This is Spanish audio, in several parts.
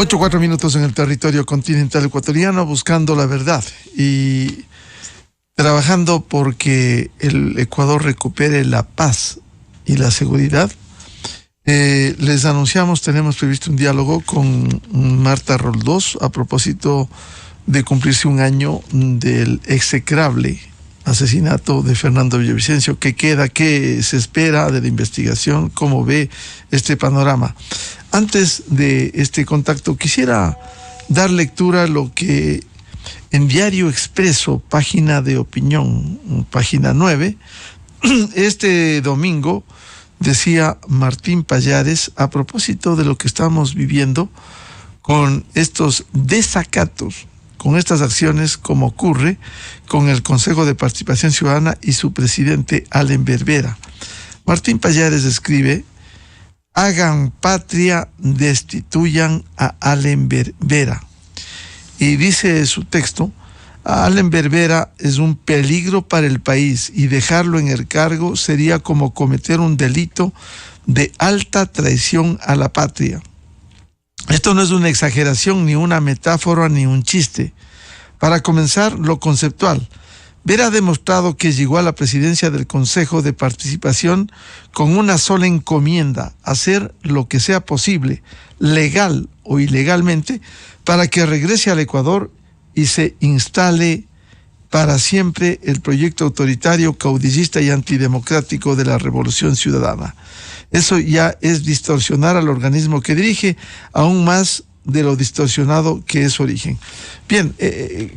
8:04 en el territorio continental ecuatoriano, buscando la verdad y trabajando porque el Ecuador recupere la paz y la seguridad. Les anunciamos, tenemos previsto un diálogo con Marta Roldós a propósito de cumplirse un año del execrable asesinato de Fernando Villavicencio. ¿Qué queda? ¿Qué se espera de la investigación? ¿Cómo ve este panorama? Antes de este contacto, quisiera dar lectura a lo que en Diario Expreso, página de opinión, página 9, este domingo decía Martín Pallares a propósito de lo que estamos viviendo con estos desacatos, con estas acciones, como ocurre con el Consejo de Participación Ciudadana y su presidente Allen Berbera. Martín Pallares escribe: hagan patria, destituyan a Allen Berbera. Y dice su texto: Allen Berbera es un peligro para el país y dejarlo en el cargo sería como cometer un delito de alta traición a la patria. Esto no es una exageración, ni una metáfora, ni un chiste. Para comenzar, lo conceptual. Vera ha demostrado que llegó a la presidencia del Consejo de Participación con una sola encomienda: hacer lo que sea posible, legal o ilegalmente, para que regrese al Ecuador y se instale para siempre el proyecto autoritario, caudillista y antidemocrático de la Revolución Ciudadana. Eso ya es distorsionar al organismo que dirige, aún más de lo distorsionado que es su origen. Bien,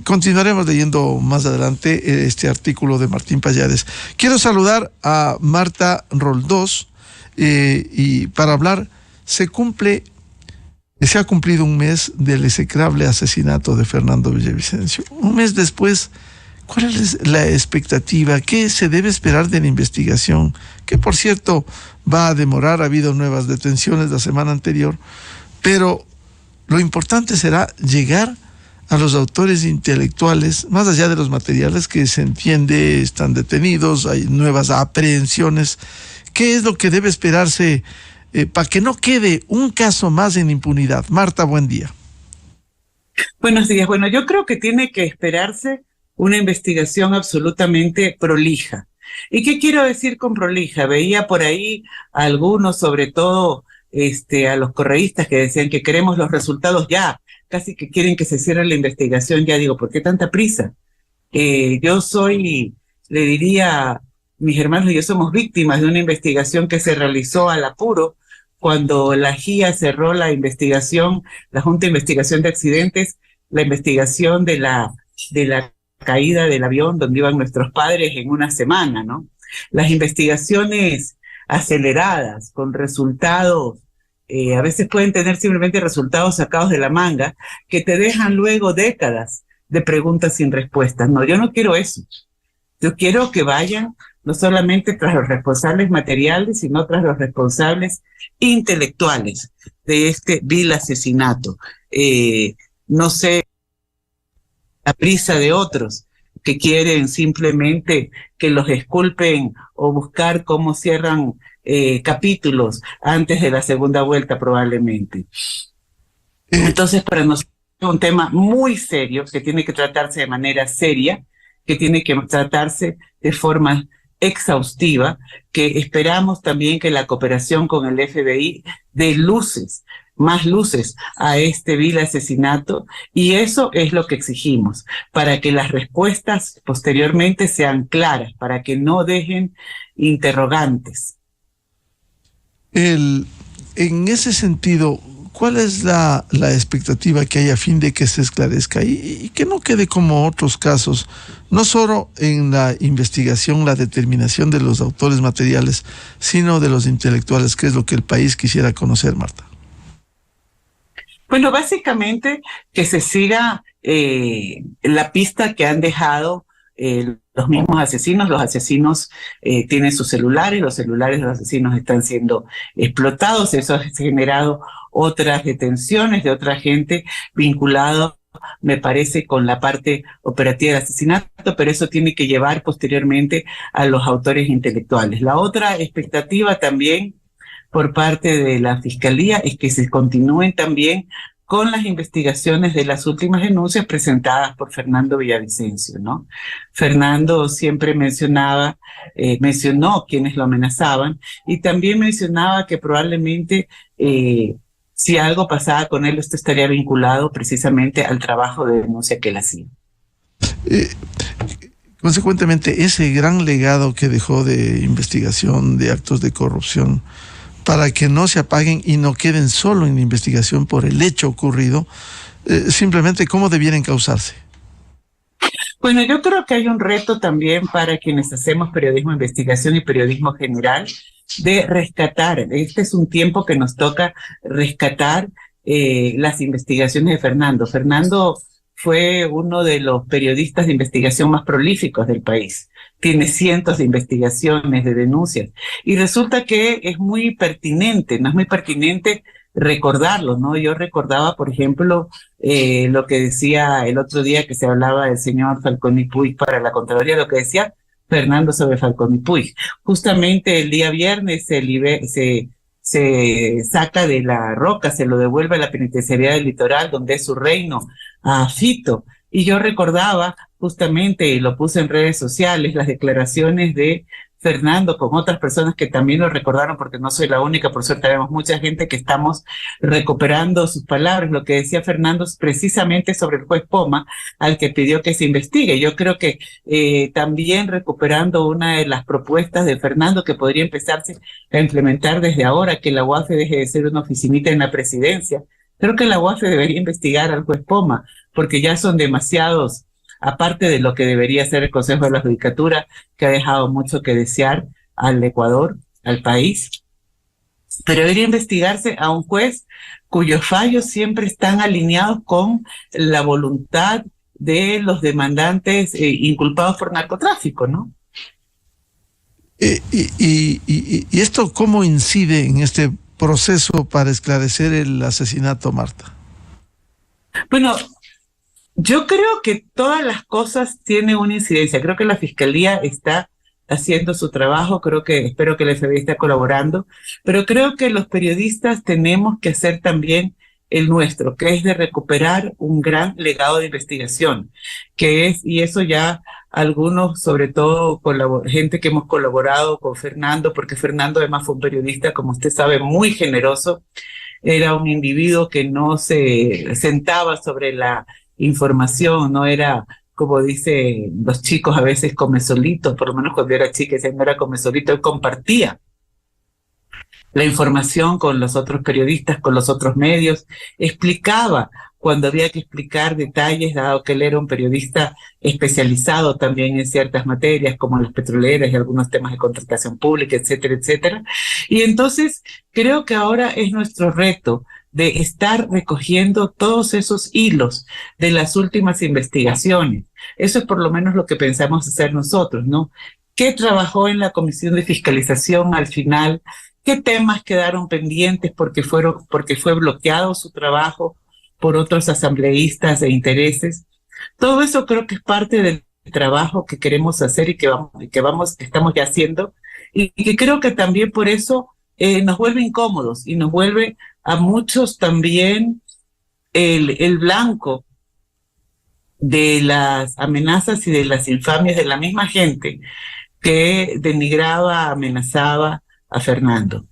continuaremos leyendo más adelante este artículo de Martín Pallares. Quiero saludar a Marta Roldós y para hablar, se ha cumplido un mes del execrable asesinato de Fernando Villavicencio. Un mes después, ¿cuál es la expectativa? ¿Qué se debe esperar de la investigación? Que, por cierto, va a demorar. Ha habido nuevas detenciones la semana anterior, pero lo importante será llegar a los autores intelectuales, más allá de los materiales que se entiende están detenidos, hay nuevas aprehensiones. ¿Qué es lo que debe esperarse para que no quede un caso más en impunidad? Marta, buen día. Buenos días. Bueno, yo creo que tiene que esperarse una investigación absolutamente prolija. ¿Y qué quiero decir con prolija? Veía por ahí a algunos, sobre todo a los correístas, que decían que queremos los resultados ya, casi que quieren que se cierre la investigación ya. Digo, ¿por qué tanta prisa? Le diría, mis hermanos y yo somos víctimas de una investigación que se realizó al apuro cuando la JIA cerró la investigación, la Junta de Investigación de Accidentes, la investigación de la caída del avión donde iban nuestros padres en una semana, ¿no? Las investigaciones aceleradas, con resultados, a veces pueden tener simplemente resultados sacados de la manga, que te dejan luego décadas de preguntas sin respuestas. No, yo no quiero eso. Yo quiero que vayan no solamente tras los responsables materiales, sino tras los responsables intelectuales de este vil asesinato. No sé, la prisa de otros que quieren simplemente que los exculpen o buscar cómo cierran capítulos antes de la segunda vuelta probablemente. Entonces, para nosotros es un tema muy serio, que tiene que tratarse de manera seria, que tiene que tratarse de forma exhaustiva, que esperamos también que la cooperación con el FBI dé más luces a este vil asesinato, y eso es lo que exigimos, para que las respuestas posteriormente sean claras, para que no dejen interrogantes. En ese sentido, ¿cuál es la expectativa que hay a fin de que se esclarezca y que no quede como otros casos, no solo en la investigación, la determinación de los autores materiales, sino de los intelectuales, que es lo que el país quisiera conocer, Marta? Bueno, básicamente que se siga la pista que han dejado los mismos asesinos. Los asesinos tienen sus celulares, los celulares de los asesinos están siendo explotados. Eso ha generado otras detenciones de otra gente vinculada, me parece, con la parte operativa del asesinato, pero eso tiene que llevar posteriormente a los autores intelectuales. La otra expectativa también por parte de la Fiscalía es que se continúen también con las investigaciones de las últimas denuncias presentadas por Fernando Villavicencio, ¿no? Fernando siempre mencionó quienes lo amenazaban y también mencionaba que probablemente si algo pasaba con él, esto estaría vinculado precisamente al trabajo de denuncia que él hacía. Consecuentemente, ese gran legado que dejó de investigación de actos de corrupción, para que no se apaguen y no queden solo en la investigación por el hecho ocurrido, simplemente cómo debieran causarse. Bueno, yo creo que hay un reto también para quienes hacemos periodismo de investigación y periodismo general de rescatar. Este es un tiempo que nos toca rescatar las investigaciones de Fernando. Fernando fue uno de los periodistas de investigación más prolíficos del país. Tiene cientos de investigaciones, de denuncias. Y resulta que es muy pertinente, no es muy pertinente recordarlo, ¿no? Yo recordaba, por ejemplo, lo que decía el otro día que se hablaba del señor Falcón y Puig para la Contraloría, lo que decía Fernando sobre Falcón y Puig. Justamente el día viernes se saca de la Roca, se lo devuelve a la penitenciaría del Litoral, donde es su reino, a Fito. Y yo recordaba justamente, y lo puse en redes sociales, las declaraciones de Fernando con otras personas que también lo recordaron, porque no soy la única, por suerte vemos mucha gente que estamos recuperando sus palabras, lo que decía Fernando precisamente sobre el juez Poma, al que pidió que se investigue. Yo creo que también recuperando una de las propuestas de Fernando que podría empezarse a implementar desde ahora, que la UAFE deje de ser una oficinita en la presidencia. Creo que la UAFE debería investigar al juez Poma, porque ya son demasiados, aparte de lo que debería ser el Consejo de la Judicatura, que ha dejado mucho que desear al Ecuador, al país. Pero debería investigarse a un juez cuyos fallos siempre están alineados con la voluntad de los demandantes inculpados por narcotráfico, ¿no? ¿Y esto cómo incide en este proceso para esclarecer el asesinato, Marta? Bueno, yo creo que todas las cosas tienen una incidencia. Creo que la Fiscalía está haciendo su trabajo, espero que el FBI esté colaborando, pero creo que los periodistas tenemos que hacer también el nuestro, que es de recuperar un gran legado de investigación, y eso ya algunos, sobre todo gente que hemos colaborado con Fernando, porque Fernando además fue un periodista, como usted sabe, muy generoso, era un individuo que no se sentaba sobre la información, no era, como dicen los chicos a veces, come solito, por lo menos cuando era chica, no era come solito, él compartía la información con los otros periodistas, con los otros medios, explicaba cuando había que explicar detalles, dado que él era un periodista especializado también en ciertas materias, como las petroleras y algunos temas de contratación pública, etcétera, etcétera. Y entonces creo que ahora es nuestro reto de estar recogiendo todos esos hilos de las últimas investigaciones. Eso es por lo menos lo que pensamos hacer nosotros, ¿no? ¿Qué trabajó en la Comisión de Fiscalización al final? ¿Qué temas quedaron pendientes porque fue bloqueado su trabajo por otros asambleístas de intereses? Todo eso creo que es parte del trabajo que queremos hacer y que estamos ya haciendo, y que creo que también por eso nos vuelve incómodos y nos vuelve a muchos también el blanco de las amenazas y de las infamias de la misma gente que denigraba, amenazaba a Fernando.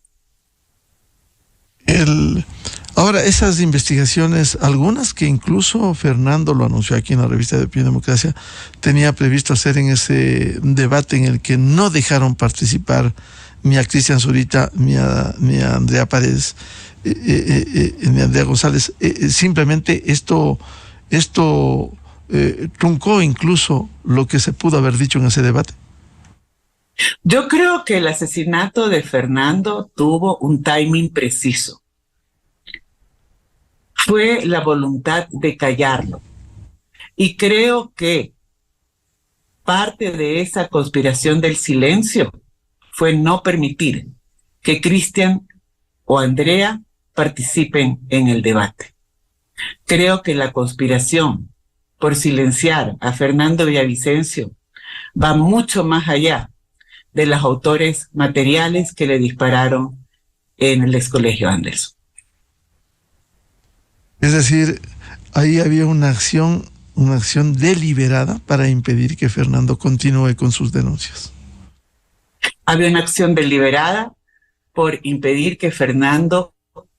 Ahora, esas investigaciones, algunas que incluso Fernando lo anunció aquí en la revista de Opinión y Democracia, tenía previsto hacer en ese debate en el que no dejaron participar ni a Cristian Zurita, ni a Andrea Paredes, ni a Andrea González. Simplemente esto truncó incluso lo que se pudo haber dicho en ese debate. Yo creo que el asesinato de Fernando tuvo un timing preciso. Fue la voluntad de callarlo. Y creo que parte de esa conspiración del silencio fue no permitir que Cristian o Andrea participen en el debate. Creo que la conspiración por silenciar a Fernando Villavicencio va mucho más allá de los autores materiales que le dispararon en el ex colegio Anderson. Es decir, ahí había una acción deliberada para impedir que Fernando continúe con sus denuncias. Había una acción deliberada por impedir que Fernando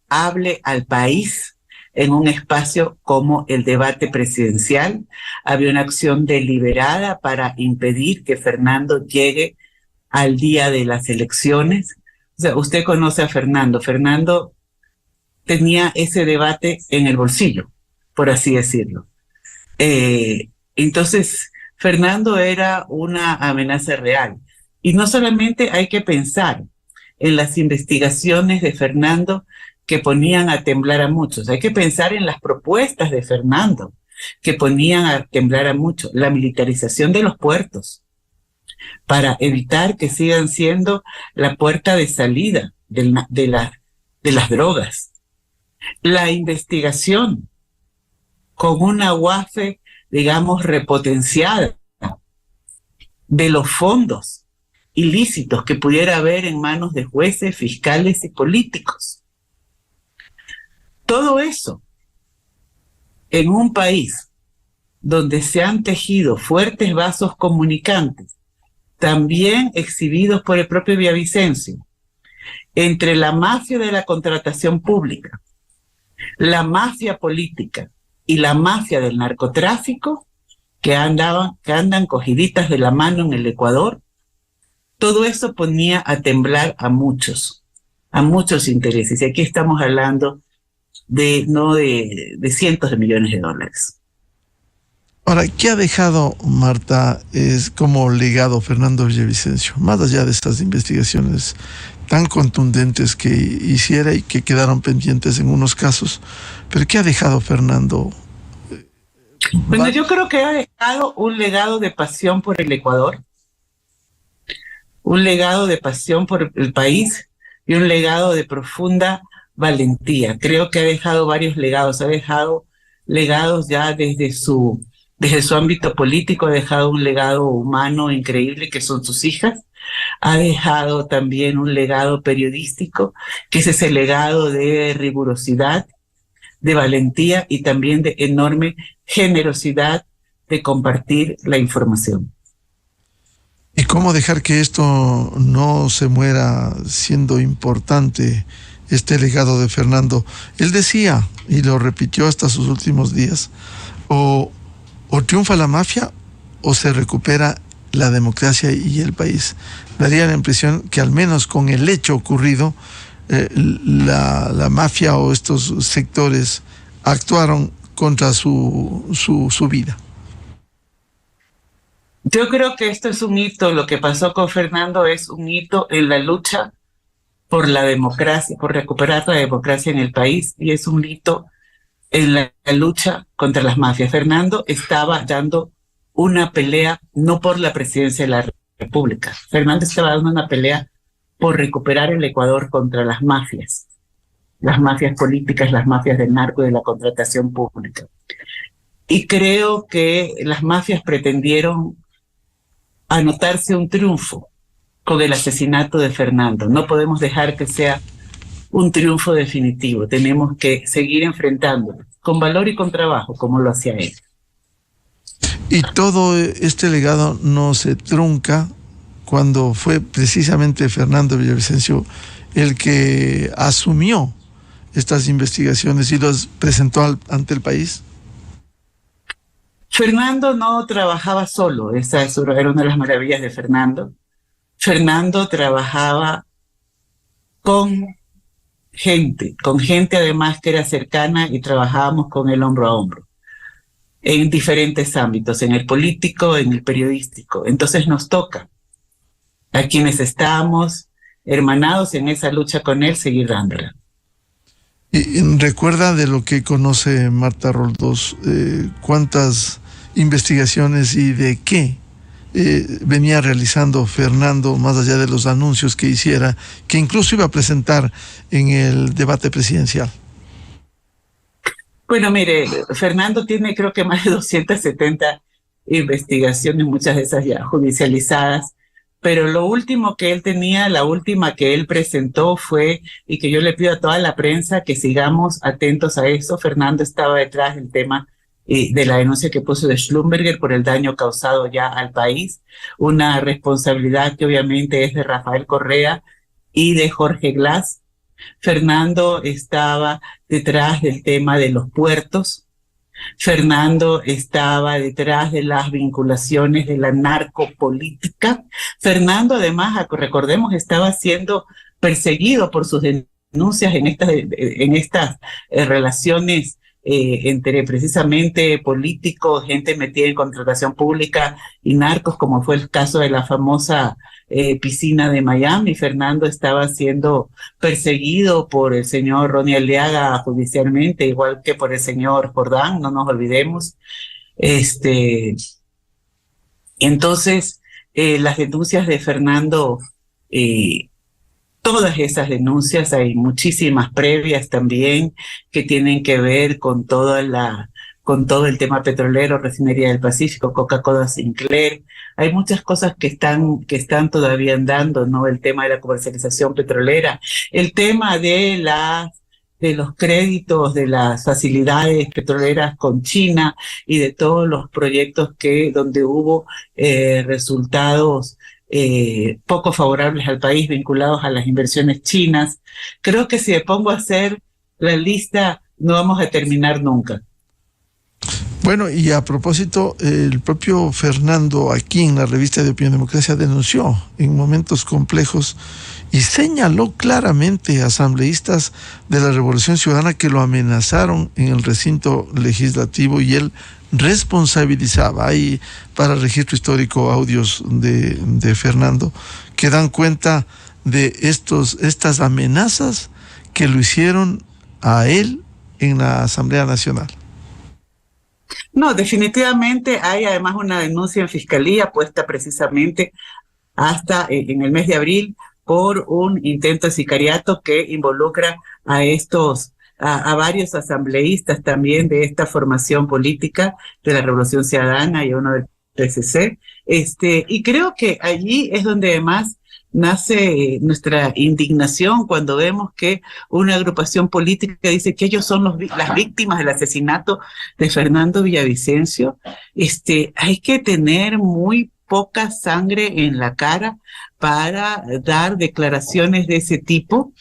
hable al país en un espacio como el debate presidencial. Había una acción deliberada para impedir que Fernando llegue al día de las elecciones. O sea, usted conoce a Fernando. Fernando tenía ese debate en el bolsillo, por así decirlo. Entonces, Fernando era una amenaza real. Y no solamente hay que pensar en las investigaciones de Fernando que ponían a temblar a muchos, hay que pensar en las propuestas de Fernando que ponían a temblar a muchos, la militarización de los puertos para evitar que sigan siendo la puerta de salida de las drogas, la investigación con una UAFE, digamos, repotenciada de los fondos ilícitos que pudiera haber en manos de jueces, fiscales y políticos. Todo eso en un país donde se han tejido fuertes vasos comunicantes, también exhibidos por el propio Villavicencio, entre la mafia de la contratación pública, la mafia política y la mafia del narcotráfico, que andan cogiditas de la mano en el Ecuador. Todo eso ponía a temblar a muchos intereses. Y aquí estamos hablando de cientos de millones de dólares. Ahora, ¿qué ha dejado, Marta, como legado Fernando Villavicencio? Más allá de estas investigaciones tan contundentes que hiciera y que quedaron pendientes en unos casos, pero ¿qué ha dejado Fernando? Bueno, yo creo que ha dejado un legado de pasión por el Ecuador, un legado de pasión por el país y un legado de profunda valentía. Creo que ha dejado varios legados, ha dejado legados ya desde su ámbito político, ha dejado un legado humano increíble que son sus hijas, ha dejado también un legado periodístico, que es ese legado de rigurosidad, de valentía y también de enorme generosidad de compartir la información. ¿Y cómo dejar que esto no se muera siendo importante, este legado de Fernando? Él decía, y lo repitió hasta sus últimos días, o triunfa la mafia o se recupera la democracia y el país. Daría la impresión que al menos con el hecho ocurrido, la mafia o estos sectores actuaron contra su vida. Yo creo que esto es un hito, lo que pasó con Fernando es un hito en la lucha por la democracia, por recuperar la democracia en el país, y es un hito en la lucha contra las mafias. Fernando estaba dando una pelea no por la presidencia de la República. Fernando estaba dando una pelea por recuperar el Ecuador contra las mafias políticas, las mafias del narco y de la contratación pública. Y creo que las mafias pretendieron anotarse un triunfo con el asesinato de Fernando. No podemos dejar que sea un triunfo definitivo. Tenemos que seguir enfrentándolo con valor y con trabajo, como lo hacía él. Y todo este legado no se trunca cuando fue precisamente Fernando Villavicencio el que asumió estas investigaciones y los presentó ante el país. Fernando no trabajaba solo, esa era una de las maravillas de Fernando. Fernando trabajaba con gente además que era cercana, y trabajábamos con él hombro a hombro, en diferentes ámbitos, en el político, en el periodístico. Entonces nos toca, a quienes estamos hermanados en esa lucha con él, seguir dándola. Y recuerda de lo que conoce Marta Roldós, cuántas investigaciones y de qué venía realizando Fernando, más allá de los anuncios que hiciera, que incluso iba a presentar en el debate presidencial. Bueno, mire, Fernando tiene creo que más de 270 investigaciones, muchas de esas ya judicializadas, pero lo último que él tenía, la última que él presentó fue, y que yo le pido a toda la prensa que sigamos atentos a eso, Fernando estaba detrás del tema de la denuncia que puso de Schlumberger por el daño causado ya al país, una responsabilidad que obviamente es de Rafael Correa y de Jorge Glass. Fernando estaba detrás del tema de los puertos. Fernando estaba detrás de las vinculaciones de la narcopolítica. Fernando, además, recordemos, estaba siendo perseguido por sus denuncias en estas relaciones entre precisamente políticos, gente metida en contratación pública y narcos, como fue el caso de la famosa piscina de Miami. Fernando estaba siendo perseguido por el señor Ronnie Aliaga judicialmente, igual que por el señor Jordán, no nos olvidemos. Entonces, las denuncias de Fernando, todas esas denuncias, hay muchísimas previas también que tienen que ver con todo el tema petrolero, Refinería del Pacífico, Coca-Cola Sinclair. Hay muchas cosas que están todavía andando, ¿no? El tema de la comercialización petrolera, el tema de los créditos, de las facilidades petroleras con China y de todos los proyectos donde hubo resultados poco favorables al país vinculados a las inversiones chinas. Creo que si me pongo a hacer la lista no vamos a terminar nunca. Bueno, y a propósito, el propio Fernando aquí en la revista de Opinión Democracia denunció en momentos complejos y señaló claramente a asambleístas de la Revolución Ciudadana que lo amenazaron en el recinto legislativo y él responsabilizaba. Hay para registro histórico audios de Fernando que dan cuenta de estas amenazas que lo hicieron a él en la Asamblea Nacional. No, definitivamente hay además una denuncia en Fiscalía puesta precisamente hasta en el mes de abril por un intento de sicariato que involucra a varios asambleístas también de esta formación política de la Revolución Ciudadana y uno del PCC. Y creo que allí es donde además nace nuestra indignación cuando vemos que una agrupación política dice que ellos son las víctimas del asesinato de Fernando Villavicencio. Hay que tener muy poca sangre en la cara para dar declaraciones de ese tipo.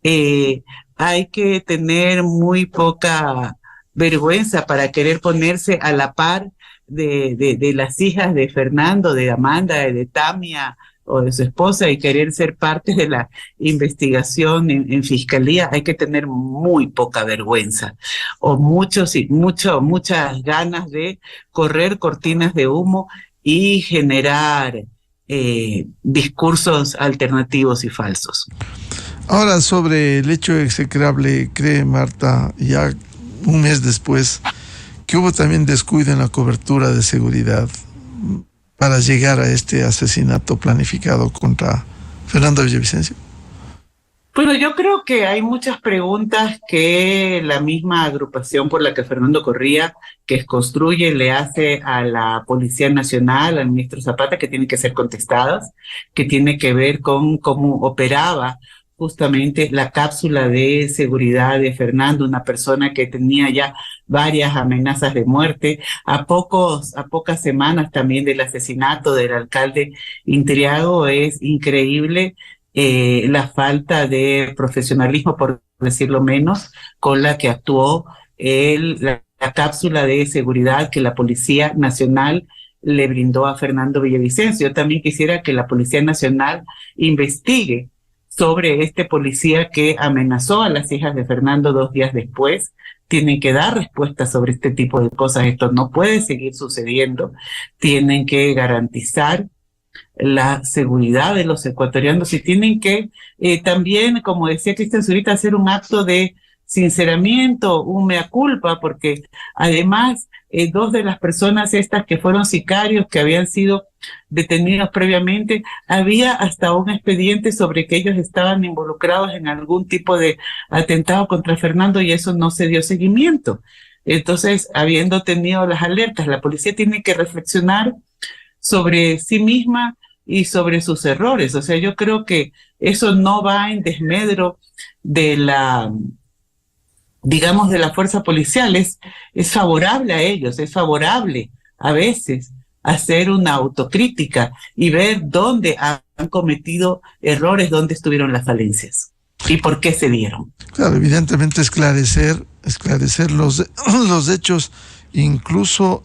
Hay que tener muy poca vergüenza para querer ponerse a la par de las hijas de Fernando, de Amanda, de Tamia o de su esposa y querer ser parte de la investigación en Fiscalía. Hay que tener muy poca vergüenza o muchas ganas de correr cortinas de humo y generar discursos alternativos y falsos. Ahora, sobre el hecho execrable, cree Marta, ya un mes después, que hubo también descuido en la cobertura de seguridad para llegar a este asesinato planificado contra Fernando Villavicencio. Bueno, yo creo que hay muchas preguntas que la misma agrupación por la que Fernando corría, que construye, le hace a la Policía Nacional, al ministro Zapata, que tienen que ser contestadas, que tiene que ver con cómo operaba justamente la cápsula de seguridad de Fernando, una persona que tenía ya varias amenazas de muerte, a pocas semanas también del asesinato del alcalde Intriago. Es increíble la falta de profesionalismo, por decirlo menos, con la que actuó la cápsula de seguridad que la Policía Nacional le brindó a Fernando Villavicencio. Yo también quisiera que la Policía Nacional investigue sobre este policía que amenazó a las hijas de Fernando 2 días después. Tienen que dar respuestas sobre este tipo de cosas. Esto no puede seguir sucediendo. Tienen que garantizar la seguridad de los ecuatorianos y tienen que también, como decía Cristian Zurita, hacer un acto de sinceramiento, un mea culpa, porque además 2 de las personas estas que fueron sicarios, que habían sido detenidos previamente, había hasta un expediente sobre que ellos estaban involucrados en algún tipo de atentado contra Fernando y eso no se dio seguimiento. Entonces, habiendo tenido las alertas, la policía tiene que reflexionar sobre sí misma, y sobre sus errores. O sea, yo creo que eso no va en desmedro de digamos, de las fuerzas policiales. Es favorable a ellos, es favorable a veces hacer una autocrítica y ver dónde han cometido errores, dónde estuvieron las falencias y por qué se dieron. Claro, evidentemente esclarecer los hechos, incluso,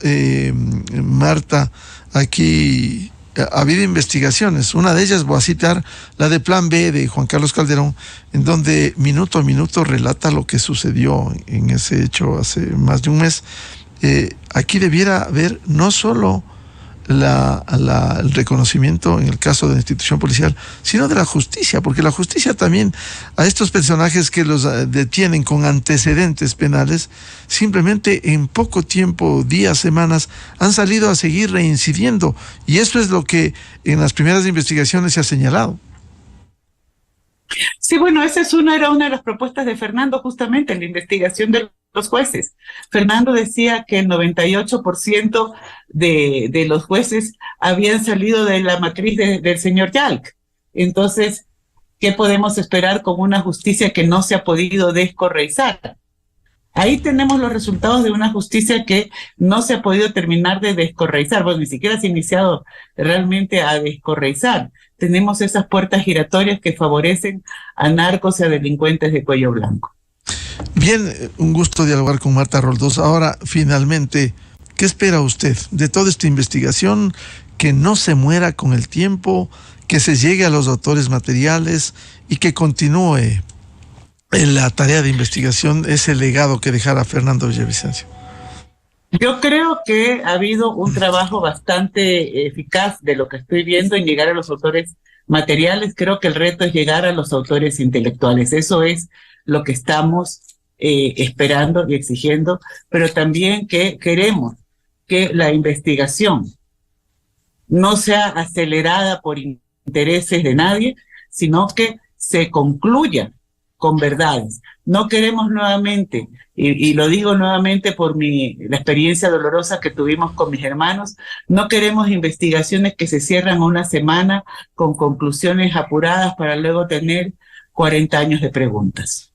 Marta, aquí ha habido investigaciones. Una de ellas voy a citar la de Plan B de Juan Carlos Calderón, en donde minuto a minuto relata lo que sucedió en ese hecho hace más de un mes. Aquí debiera haber no solo el reconocimiento en el caso de la institución policial, sino de la justicia, porque la justicia también a estos personajes que los detienen con antecedentes penales, simplemente en poco tiempo, días, semanas, han salido a seguir reincidiendo, y eso es lo que en las primeras investigaciones se ha señalado. Sí, bueno, esa era una de las propuestas de Fernando, justamente en la investigación de los jueces. Fernando decía que el 98% de los jueces habían salido de la matriz del señor Yalc. Entonces, ¿qué podemos esperar con una justicia que no se ha podido descorreizar? Ahí tenemos los resultados de una justicia que no se ha podido terminar de descorreizar. Bueno, ni siquiera se ha iniciado realmente a descorreizar. Tenemos esas puertas giratorias que favorecen a narcos y a delincuentes de cuello blanco. Bien, un gusto dialogar con Marta Roldós. Ahora, finalmente, ¿qué espera usted de toda esta investigación? Que no se muera con el tiempo, que se llegue a los autores materiales y que continúe en la tarea de investigación, ese legado que dejara Fernando Villavicencio. Yo creo que ha habido un trabajo bastante eficaz de lo que estoy viendo en llegar a los autores materiales. Creo que el reto es llegar a los autores intelectuales. Eso es lo que estamos esperando y exigiendo, pero también que queremos que la investigación no sea acelerada por intereses de nadie, sino que se concluya con verdades. No queremos nuevamente, y lo digo nuevamente por la experiencia dolorosa que tuvimos con mis hermanos, no queremos investigaciones que se cierran una semana con conclusiones apuradas para luego tener 40 años de preguntas.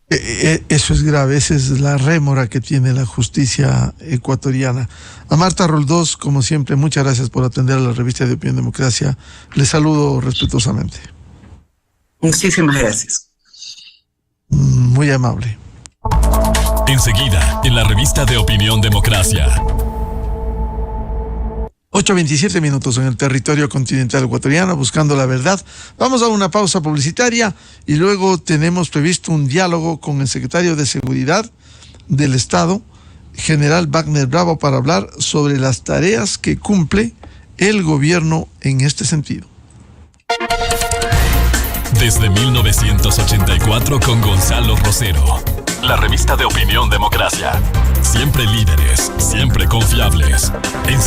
Eso es grave, esa es la rémora que tiene la justicia ecuatoriana. A Marta Roldós, como siempre, muchas gracias por atender a la revista de Opinión Democracia. Le saludo respetuosamente. Muchísimas gracias. Muy amable. Enseguida, en la revista de Opinión Democracia. 8:27 minutos en el territorio continental ecuatoriano, buscando la verdad. Vamos a una pausa publicitaria y luego tenemos previsto un diálogo con el secretario de Seguridad del Estado, general Wagner Bravo, para hablar sobre las tareas que cumple el gobierno en este sentido. Desde 1984 con Gonzalo Rosero. La revista de Opinión Democracia. Siempre líderes, siempre confiables.